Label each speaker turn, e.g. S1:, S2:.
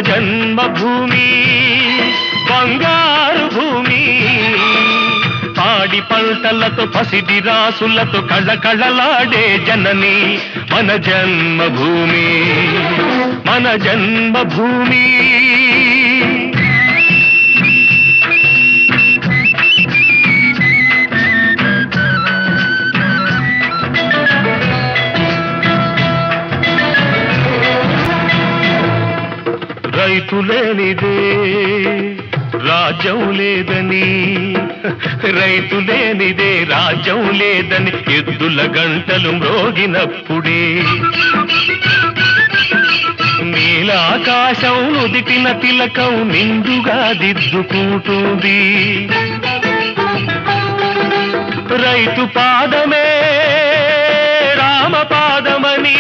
S1: జన్మభూమి బంగారు భూమి పాడి పంటలతో పసిడి రాసులతో కళకళలాడే జనని మన జన్మభూమి మన జన్మభూమి రైతు లేనిదే రాజ్యం లేదని రైతు లేనిదే రాజ్యం లేదని ఎద్దుల గంటలు మ్రోగినప్పుడే నీలాకాశం నుదిటిన తిలకం నిండుగా దిద్దుకుంటుంది రైతు పాదమే రామ పాదమని